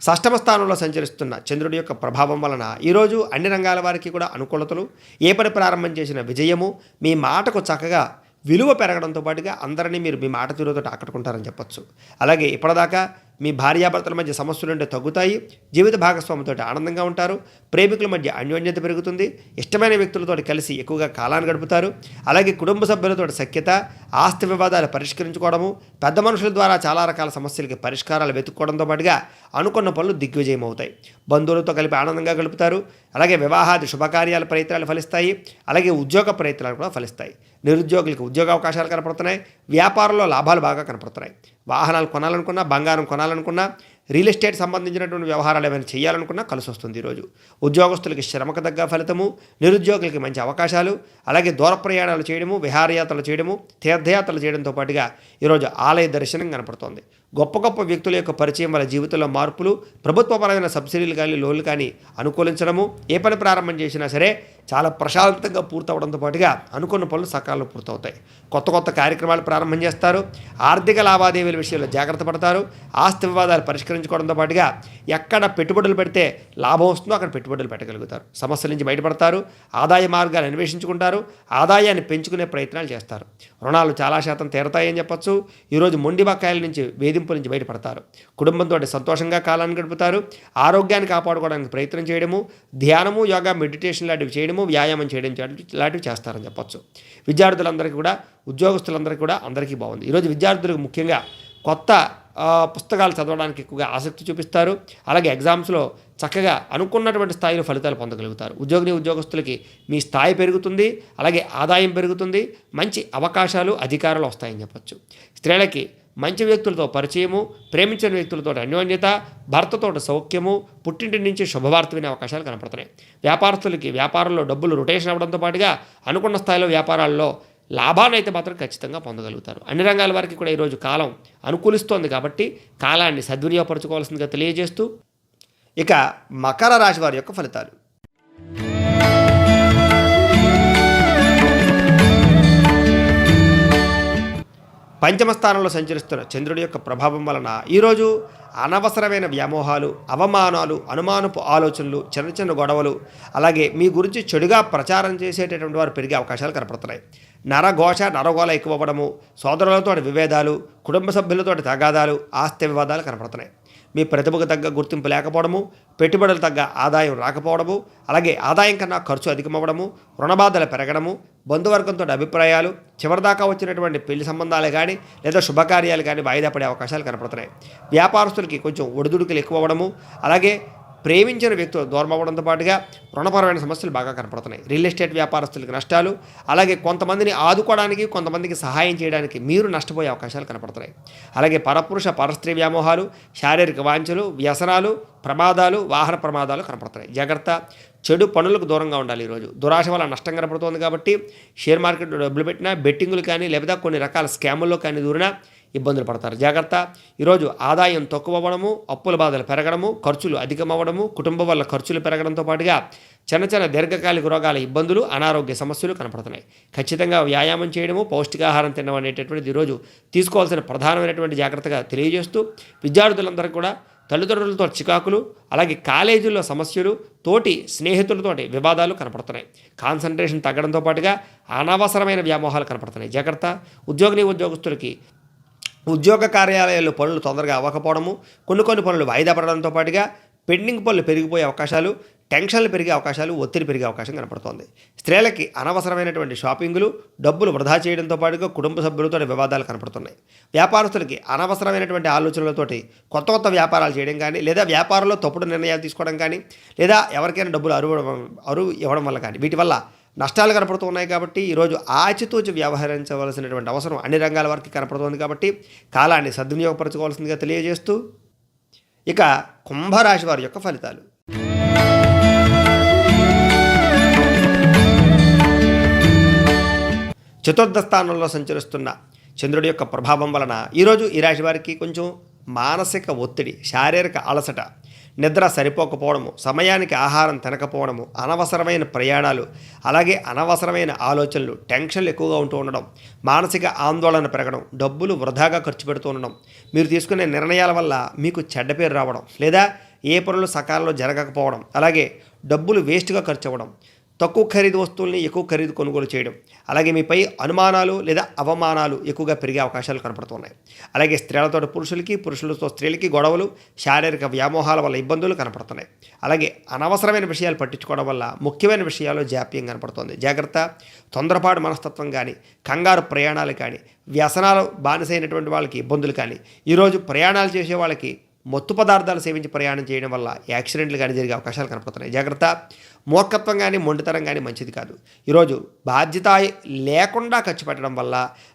షష్టమ స్థానంలో సంచరిస్తున్న చంద్రుడి యొక్క ప్రభావం వలన ఈరోజు అన్ని రంగాల వారికి కూడా అనుకూలతలు, ఏ పని ప్రారంభం చేసిన విజయము, మీ మాటకు చక్కగా విలువ పెరగడంతో పాటుగా అందరినీ మీరు మీ మాట తీరుతో ఆకట్టుకుంటారని చెప్పొచ్చు. అలాగే ఇప్పటిదాకా మీ భార్యాభర్తల మధ్య సమస్యలుంటే తగ్గుతాయి, జీవిత భాగస్వామితో ఆనందంగా ఉంటారు, ప్రేమికుల మధ్య అన్యోన్యత పెరుగుతుంది, ఇష్టమైన వ్యక్తులతో కలిసి ఎక్కువగా కాలాన్ని గడుపుతారు. అలాగే కుటుంబ సభ్యులతో సఖ్యత, ఆస్తి వివాదాలు పరిష్కరించుకోవడము, పెద్ద మనుషుల ద్వారా చాలా రకాల సమస్యలకి పరిష్కారాలు వెతుక్కోవడంతో పాటుగా అనుకున్న పనులు దిగ్విజయం అవుతాయి. బంధువులతో కలిపి ఆనందంగా గడుపుతారు. అలాగే వివాహాది శుభకార్యాల ప్రయత్నాలు ఫలిస్తాయి. అలాగే ఉద్యోగ ప్రయత్నాలు కూడా ఫలిస్తాయి. నిరుద్యోగులకు ఉద్యోగ అవకాశాలు కనపడుతున్నాయి. వ్యాపారంలో లాభాలు బాగా కనపడుతున్నాయి. వాహనాలు కొనాలనుకున్నా, బంగారం కొనాలనుకున్నా, రియల్ ఎస్టేట్ సంబంధించినటువంటి వ్యవహారాలు ఏమైనా చేయాలనుకున్నా కలిసి వస్తుంది. ఈరోజు ఉద్యోగస్తులకి శ్రమకు తగ్గ ఫలితము, నిరుద్యోగులకి మంచి అవకాశాలు, అలాగే దూర ప్రయాణాలు చేయడము, విహారయాత్రలు చేయడము, తీర్థయాత్రలు చేయడంతో పాటుగా ఈరోజు ఆలయ దర్శనం కనపడుతోంది. గొప్ప గొప్ప వ్యక్తుల యొక్క పరిచయం వల్ల జీవితంలో మార్పులు, ప్రభుత్వపరమైన సబ్సిడీలు కానీ లోన్లు కానీ అనుకూలించడము, ఏ పని ప్రారంభం చేసినా సరే చాలా ప్రశాంతంగా పూర్తవడంతో పాటుగా అనుకున్న పనులు సకాలంలో పూర్తవుతాయి. కొత్త కొత్త కార్యక్రమాలు ప్రారంభం చేస్తారు. ఆర్థిక లావాదేవీల విషయంలో జాగ్రత్త పడతారు. ఆస్తి వివాదాలు పరిష్కరించుకోవడంతో పాటుగా ఎక్కడ పెట్టుబడులు పెడితే లాభం వస్తుందో అక్కడ పెట్టుబడులు పెట్టగలుగుతారు. సమస్యల నుంచి బయటపడతారు. ఆదాయ మార్గాలు అన్వేషించుకుంటారు. ఆదాయాన్ని పెంచుకునే ప్రయత్నాలు చేస్తారు. రుణాలు చాలా శాతం తీరతాయని చెప్పొచ్చు. ఈరోజు మొండి బకాయిల నుంచి, వేధింపుల నుంచి బయటపడతారు. కుటుంబంతో సంతోషంగా కాలాన్ని గడుపుతారు. ఆరోగ్యాన్ని కాపాడుకోవడానికి ప్రయత్నం చేయడము, ధ్యానము, యోగా, మెడిటేషన్ లాంటివి చేయడము, వ్యాయామం చేయడం లాంటివి చేస్తారని చెప్పొచ్చు. విద్యార్థులందరికీ కూడా, ఉద్యోగస్తులందరికీ కూడా అందరికీ బాగుంది. ఈరోజు విద్యార్థులకు ముఖ్యంగా కొత్త పుస్తకాలు చదవడానికి ఎక్కువగా ఆసక్తి చూపిస్తారు. అలాగే ఎగ్జామ్స్లో చక్కగా అనుకున్నటువంటి స్థాయిలో ఫలితాలు పొందగలుగుతారు. ఉద్యోగస్తులకి మీ స్థాయి పెరుగుతుంది. అలాగే ఆదాయం పెరుగుతుంది. మంచి అవకాశాలు, అధికారాలు వస్తాయని చెప్పొచ్చు. స్త్రీలకి మంచి వ్యక్తులతో పరిచయము, ప్రేమించిన వ్యక్తులతో అన్యోన్యత, భర్తతో సౌఖ్యము, పుట్టింటి నుంచి శుభవార్త వినే అవకాశాలు కనపడుతున్నాయి. వ్యాపారస్తులకి వ్యాపారంలో డబ్బులు రొటేషన్ అవ్వడంతో పాటుగా అనుకున్న స్థాయిలో వ్యాపారాల్లో లాభాన్ని అయితే మాత్రం ఖచ్చితంగా పొందగలుగుతారు. అన్ని రంగాల వారికి కూడా ఈరోజు కాలం అనుకూలిస్తోంది కాబట్టి కాలాన్ని సద్వినియోగపరచుకోవాల్సిందిగా తెలియజేస్తూ ఇక మకర రాశి వారి యొక్క ఫలితాలు. పంచమ స్థానంలో సంచరిస్తున్న చంద్రుడి యొక్క ప్రభావం వలన ఈరోజు అనవసరమైన వ్యామోహాలు, అవమానాలు, అనుమానపు ఆలోచనలు, చిన్న చిన్న గొడవలు, అలాగే మీ గురించి చెడుగా ప్రచారం చేసేటటువంటి వారు పెరిగే అవకాశాలు కనపడుతున్నాయి. నరఘోష, నరగోళ ఎక్కువ అవ్వడము, సోదరులతో విభేదాలు, కుటుంబ సభ్యులతో తగాదాలు, ఆస్తి వివాదాలు కనపడుతున్నాయి. మీ ప్రతిభకు తగ్గ గుర్తింపు లేకపోవడము, పెట్టుబడులు తగ్గ ఆదాయం రాకపోవడము, అలాగే ఆదాయం కన్నా ఖర్చు అధికమవ్వడము, రుణబాధలు పెరగడము, బంధువర్గంతో అభిప్రాయాలు, చివరిదాకా వచ్చినటువంటి పెళ్లి సంబంధాలే కానీ లేదా శుభకార్యాలు కానీ వాయిదా పడే అవకాశాలు కనపడుతున్నాయి. వ్యాపారస్తులకి కొంచెం ఒడిదుడుకులు ఎక్కువ అవ్వడము, అలాగే ప్రేమించిన వ్యక్తులు దూరం అవ్వడంతో పాటుగా రుణపరమైన సమస్యలు బాగా కనపడుతున్నాయి. రియల్ ఎస్టేట్ వ్యాపారస్తులకి నష్టాలు, అలాగే కొంతమందిని ఆదుకోవడానికి, కొంతమందికి సహాయం చేయడానికి మీరు నష్టపోయే అవకాశాలు కనపడుతున్నాయి. అలాగే పరపురుష పరస్త్రీ వ్యామోహాలు, శారీరక వాంఛలు, వ్యసనాలు, ప్రమాదాలు, వాహన ప్రమాదాలు కనపడుతున్నాయి. జాగ్రత్త. చెడు పనులకు దూరంగా ఉండాలి. ఈరోజు దురాశ వల్ల నష్టం కనపడుతోంది కాబట్టి షేర్ మార్కెట్లో డబ్బులు పెట్టినా, బెట్టింగులు కానీ లేదా కొన్ని రకాల స్కాముల్లో కానీ దూరినా ఇబ్బందులు పడతారు. జాగ్రత్త. ఈరోజు ఆదాయం తక్కువ అవ్వడము, అప్పుల బాధలు పెరగడము, ఖర్చులు అధికమవ్వడము, కుటుంబం వల్ల ఖర్చులు పెరగడంతో పాటుగా చిన్న చిన్న దీర్ఘకాలిక రోగాల ఇబ్బందులు, అనారోగ్య సమస్యలు కనపడుతున్నాయి. ఖచ్చితంగా వ్యాయామం చేయడము, పౌష్టికాహారం తినడం అనేటటువంటిది ఈరోజు తీసుకోవాల్సిన ప్రధానమైనటువంటి జాగ్రత్తగా తెలియజేస్తూ విద్యార్థులందరూ కూడా తల్లిదండ్రులతో చికాకులు, అలాగే కాలేజీల్లో సమస్యలు, తోటి స్నేహితులతోటి వివాదాలు కనపడుతున్నాయి. కాన్సన్ట్రేషన్ తగ్గడంతో పాటుగా అనవసరమైన వ్యామోహాలు కనపడుతున్నాయి. జాగ్రత్త. ఉద్యోగస్తులకి ఉద్యోగ కార్యాలయాల్లో పనులు తొందరగా అవ్వకపోవడము, కొన్ని పనులు వాయిదా పడడంతో పాటుగా పెండింగ్ పనులు పెరిగిపోయే అవకాశాలు, టెన్షన్లు పెరిగే అవకాశాలు, ఒత్తిడి పెరిగే అవకాశం కనపడుతోంది. స్త్రీలకి అనవసరమైనటువంటి షాపింగులు, డబ్బులు వృధా చేయడంతో పాటుగా కుటుంబ సభ్యులతో వివాదాలు కనపడుతున్నాయి. వ్యాపారస్తులకి అనవసరమైనటువంటి ఆలోచనలతోటి కొత్త వ్యాపారాలు చేయడం కానీ లేదా వ్యాపారంలో తప్పుడు నిర్ణయాలు తీసుకోవడం కానీ లేదా ఎవరికైనా డబ్బులు అరువు ఇవ్వడం వల్ల కానీ వీటి వల్ల నష్టాలు కనపడుతూ ఉన్నాయి. కాబట్టి ఈరోజు ఆచితూచి వ్యవహరించవలసినటువంటి అవసరం అన్ని రంగాల వారికి కనపడుతోంది. కాబట్టి కాలాన్ని సద్వినియోగపరచుకోవాల్సిందిగా తెలియజేస్తూ ఇక కుంభరాశి వారి యొక్క ఫలితాలు. చతుర్థ స్థానంలో సంచరిస్తున్న చంద్రుడి యొక్క ప్రభావం వలన ఈరోజు ఈ రాశి వారికి కొంచెం మానసిక ఒత్తిడి, శారీరక అలసట, నిద్ర సరిపోకపోవడము, సమయానికి ఆహారం తినకపోవడము, అనవసరమైన ప్రయాణాలు, అలాగే అనవసరమైన ఆలోచనలు, టెన్షన్లు ఎక్కువగా ఉంటూ ఉండడం, మానసిక ఆందోళన పెరగడం, డబ్బులు వృధాగా ఖర్చు పెడుతూ ఉండడం, మీరు తీసుకునే నిర్ణయాల వల్ల మీకు చెడ్డ పేరు రావడం, లేదా ఏ పనులు సకాలంలో జరగకపోవడం, అలాగే డబ్బులు వేస్ట్గా ఖర్చు అవ్వడం, తక్కువ ఖరీదు వస్తువుల్ని ఎక్కువ ఖరీదు కొనుగోలు చేయడం, అలాగే మీపై అనుమానాలు లేదా అవమానాలు ఎక్కువగా పెరిగే అవకాశాలు కనపడుతున్నాయి. అలాగే స్త్రీలతో పురుషులకి, పురుషులతో స్త్రీలకి గొడవలు, శారీరక వ్యామోహాల వల్ల ఇబ్బందులు కనపడుతున్నాయి. అలాగే అనవసరమైన విషయాలు పట్టించుకోవడం వల్ల ముఖ్యమైన విషయాల్లో జాప్యం కనపడుతుంది. జాగ్రత్త. తొందరపాటు మనస్తత్వం కానీ, కంగారు ప్రయాణాలు కానీ, వ్యసనాలు బానిసైనటువంటి వాళ్ళకి ఇబ్బందులు కానీ, ఈరోజు ప్రయాణాలు చేసే వాళ్ళకి మత్తు పదార్థాలు సేవించి ప్రయాణం చేయడం వల్ల యాక్సిడెంట్లు కానీ జరిగే అవకాశాలు కనపడుతున్నాయి. జాగ్రత్త. మూర్ఖత్వం కానీ, మొండితనం కానీ మంచిది కాదు. ఈరోజు బాధ్యత లేకుండా ఖర్చు పెట్టడం వల్ల,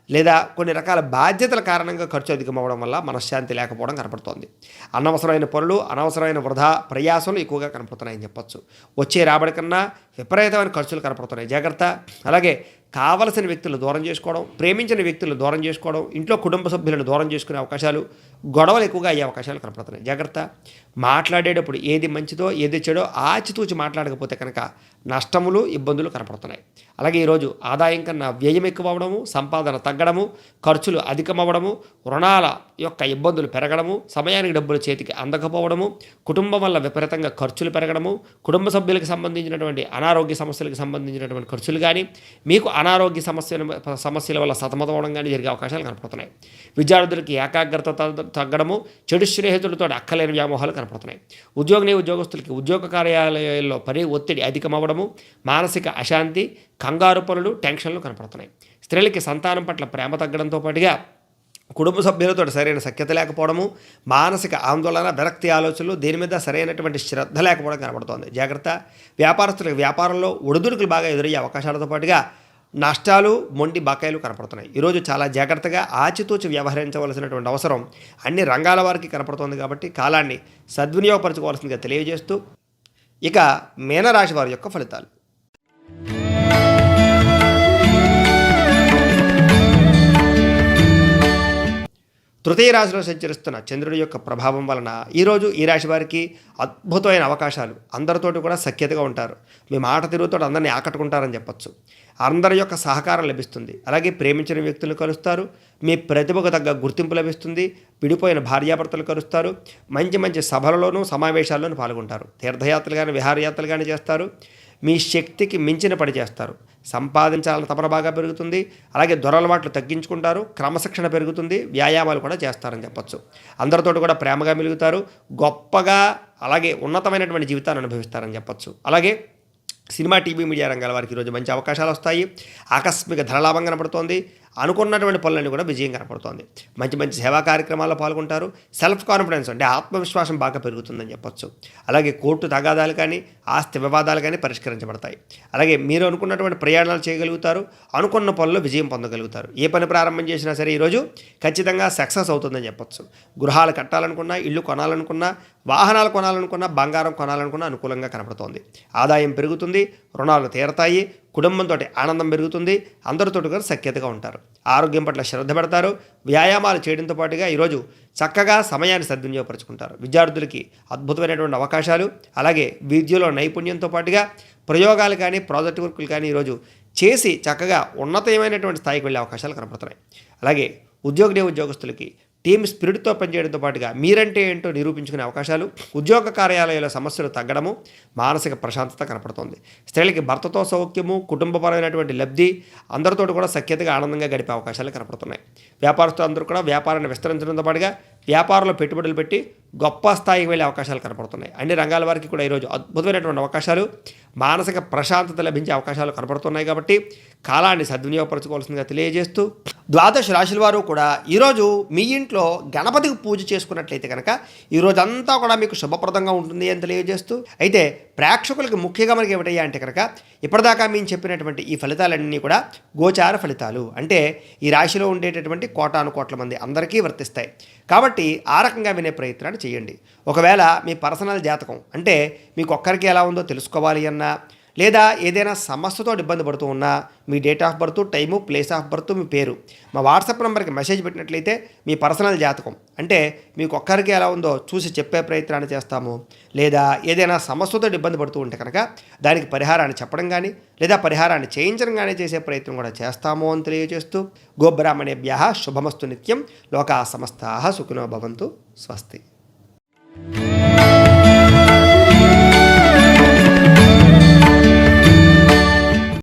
లేదా కొన్ని రకాల బాధ్యతల కారణంగా ఖర్చు అధికమవడం వల్ల మనశ్శాంతి లేకపోవడం కనపడుతోంది. అనవసరమైన పనులు, అనవసరమైన వృధా ప్రయాసాలు ఎక్కువగా కనపడుతున్నాయని చెప్పొచ్చు. వచ్చే రాబడి కన్నా విపరీతమైన ఖర్చులు కనపడుతున్నాయి. జాగ్రత్త. అలాగే కావలసిన వ్యక్తులు దూరం చేసుకోవడం, ప్రేమించిన వ్యక్తులు దూరం చేసుకోవడం, ఇంట్లో కుటుంబ సభ్యులను దూరం చేసుకునే అవకాశాలు, గొడవలు ఎక్కువగా అయ్యే అవకాశాలు కనపడుతున్నాయి. జాగ్రత్త. మాట్లాడేటప్పుడు ఏది మంచిదో ఏది చెడో ఆచితూచి మాట్లాడకపోతే కనుక నష్టములు, ఇబ్బందులు కనపడుతున్నాయి. అలాగే ఈరోజు ఆదాయం కన్నా వ్యయం ఎక్కువ అవడము, సంపాదన తగ్గడము, ఖర్చులు అధికమవ్వడము, రుణాల యొక్క ఇబ్బందులు పెరగడము, సమయానికి డబ్బులు చేతికి అందకపోవడము, కుటుంబం వల్ల విపరీతంగా ఖర్చులు పెరగడము, కుటుంబ సభ్యులకు సంబంధించినటువంటి అనారోగ్య సమస్యలకు సంబంధించినటువంటి ఖర్చులు కానీ, మీకు అనారోగ్య సమస్యల వల్ల సతమతమవడం కానీ జరిగే అవకాశాలు కనపడుతున్నాయి. విద్యార్థులకి ఏకాగ్రత తగ్గడము, చెడు స్నేహితులతో అక్కలేని వ్యామోహాలు కనపడుతున్నాయి. ఉద్యోగస్తులకి ఉద్యోగ కార్యాలయాల్లో పని ఒత్తిడి అధికమవ్వడము, మానసిక అశాంతి, కంగారు పనులు, టెన్షన్లు కనపడుతున్నాయి. స్త్రీలకి సంతానం పట్ల ప్రేమ తగ్గడంతో పాటుగా కుటుంబ సభ్యులతో సరైన సఖ్యత లేకపోవడము, మానసిక ఆందోళన, విరక్తి ఆలోచనలు, దీని మీద సరైనటువంటి శ్రద్ధ లేకపోవడం కనపడుతోంది. జాగ్రత్త. వ్యాపారస్తులకు వ్యాపారంలో ఒడిదుడుకులు బాగా ఎదురయ్యే అవకాశాలతో పాటుగా నష్టాలు, మొండి బకాయిలు కనపడుతున్నాయి. ఈరోజు చాలా జాగ్రత్తగా ఆచితూచి వ్యవహరించవలసినటువంటి అవసరం అన్ని రంగాల వారికి కనపడుతోంది. కాబట్టి కాలాన్ని సద్వినియోగపరచుకోవాల్సిందిగా తెలియజేస్తూ ఇక మీనరాశి వారి యొక్క ఫలితాలు. తృతీయ రాశిలో సంచరిస్తున్న చంద్రుడి యొక్క ప్రభావం వలన ఈరోజు ఈ రాశి వారికి అద్భుతమైన అవకాశాలు, అందరితోటి కూడా సఖ్యతగా ఉంటారు. మీ మాట తిరుగుతో అందరినీ ఆకట్టుకుంటారని చెప్పచ్చు. అందరి యొక్క సహకారం లభిస్తుంది. అలాగే ప్రేమించిన వ్యక్తులను కలుస్తారు. మీ ప్రతిభకు తగ్గ గుర్తింపు లభిస్తుంది. విడిపోయిన భార్యాభర్తలు కలుస్తారు. మంచి మంచి సభలలోనూ సమావేశాల్లోనూ పాల్గొంటారు. తీర్థయాత్రలు కానీ, విహారయాత్రలు కానీ చేస్తారు. మీ శక్తికి మించిన పని చేస్తారు. సంపాదించాలని తపన బాగా పెరుగుతుంది. అలాగే దురలవాట్లు తగ్గించుకుంటారు. క్రమశిక్షణ పెరుగుతుంది. వ్యాయామాలు కూడా చేస్తారని చెప్పచ్చు. అందరితో కూడా ప్రేమగా మెలుగుతారు. గొప్పగా అలాగే ఉన్నతమైనటువంటి జీవితాన్ని అనుభవిస్తారని చెప్పచ్చు. అలాగే సినిమా, టీవీ, మీడియా రంగాల వారికి ఈరోజు మంచి అవకాశాలు వస్తాయి. ఆకస్మిక ధనలాభం కనపడుతోంది. అనుకున్నటువంటి పనులన్నీ కూడా విజయం కనపడుతోంది. మంచి మంచి సేవా కార్యక్రమాల్లో పాల్గొంటారు. సెల్ఫ్ కాన్ఫిడెన్స్ అంటే ఆత్మవిశ్వాసం బాగా పెరుగుతుందని చెప్పొచ్చు. అలాగే కోర్టు తగాదాలు కానీ, ఆస్తి వివాదాలు కానీ పరిష్కరించబడతాయి. అలాగే మీరు అనుకున్నటువంటి ప్రయాణాలు చేయగలుగుతారు. అనుకున్న పనుల్లో విజయం పొందగలుగుతారు. ఏ పని ప్రారంభం చేసినా సరే ఈరోజు ఖచ్చితంగా సక్సెస్ అవుతుందని చెప్పొచ్చు. గృహాలు కట్టాలనుకున్నా, ఇల్లు కొనాలనుకున్నా, వాహనాలు కొనాలనుకున్నా, బంగారం కొనాలనుకున్నా అనుకూలంగా కనపడుతోంది. ఆదాయం పెరుగుతుంది. రుణాలు తీరతాయి. కుటుంబంతో ఆనందం పెరుగుతుంది. అందరితో కూడా సఖ్యతగా ఉంటారు. ఆరోగ్యం పట్ల శ్రద్ధ పెడతారు. వ్యాయామాలు చేయడంతో పాటుగా ఈరోజు చక్కగా సమయాన్ని సద్వినియోగపరుచుకుంటారు. విద్యార్థులకి అద్భుతమైనటువంటి అవకాశాలు, అలాగే విద్యలో నైపుణ్యంతో పాటుగా ప్రయోగాలు కానీ, ప్రాజెక్ట్ వర్కులు కానీ ఈరోజు చేసి చక్కగా ఉన్నతమైనటువంటి స్థాయికి వెళ్ళే అవకాశాలు కనపడుతున్నాయి. అలాగే ఉద్యోగస్తులకి టీమ్ స్పిరిట్తో పనిచేయడంతో పాటుగా మీరంటే ఏంటో నిరూపించుకునే అవకాశాలు, ఉద్యోగ కార్యాలయాల సమస్యలు తగ్గడము, మానసిక ప్రశాంతత కనపడుతోంది. స్త్రీలకి భర్తతో సౌఖ్యము, కుటుంబపరమైనటువంటి లబ్ధి, అందరితో కూడా సఖ్యతగా ఆనందంగా గడిపే అవకాశాలు కనపడుతున్నాయి. వ్యాపారస్తులు అందరూ కూడా వ్యాపారాన్ని విస్తరించడంతో పాటుగా వ్యాపారంలో పెట్టుబడులు పెట్టి గొప్ప స్థాయికి వెళ్ళే అవకాశాలు కనపడుతున్నాయి. అన్ని రంగాల వారికి కూడా ఈరోజు అద్భుతమైనటువంటి అవకాశాలు, మానసిక ప్రశాంతత లభించే అవకాశాలు కనపడుతున్నాయి. కాబట్టి కాలాన్ని సద్వినియోగపరచుకోవాల్సిందిగా తెలియజేస్తూ ద్వాదశ రాశుల వారు కూడా ఈరోజు మీ ఇంట్లో గణపతికి పూజ చేసుకున్నట్లయితే కనుక ఈరోజంతా కూడా మీకు శుభప్రదంగా ఉంటుంది అని తెలియజేస్తూ, అయితే ప్రేక్షకులకి ముఖ్యంగా మనకి ఏమిటయ్యా అంటే కనుక ఇప్పటిదాకా మేము చెప్పినటువంటి ఈ ఫలితాలన్నీ కూడా గోచార ఫలితాలు, అంటే ఈ రాశిలో ఉండేటటువంటి కోటాను కోట్ల మంది అందరికీ వర్తిస్తాయి. కాబట్టి ఆ రకంగా వినే ప్రయత్నాన్ని చేయండి. ఒకవేళ మీ పర్సనల్ జాతకం అంటే మీకు ఒక్కరికి ఎలా ఉందో తెలుసుకోవాలి అన్నా, లేదా ఏదైనా సమస్యతో ఇబ్బంది పడుతూ ఉన్నా మీ date of birth, time, place of birth, మీ పేరు మా వాట్సాప్ నెంబర్కి మెసేజ్ పెట్టినట్లయితే మీ పర్సనల్ జాతకం అంటే మీకు ఒక్కరికి ఎలా ఉందో చూసి చెప్పే ప్రయత్నాన్ని చేస్తాము. లేదా ఏదైనా సమస్యతో ఇబ్బంది పడుతూ ఉంటే కనుక దానికి పరిహారాన్ని చెప్పడం కానీ లేదా పరిహారాన్ని చేయించడం కానీ చేసే ప్రయత్నం కూడా చేస్తాము అని తెలియజేస్తూ గోబ్రాహ్మణేభ్యః శుభమస్తు నిత్యం. లోకా సమస్తాః సుఖినో భవంతు. స్వస్తి.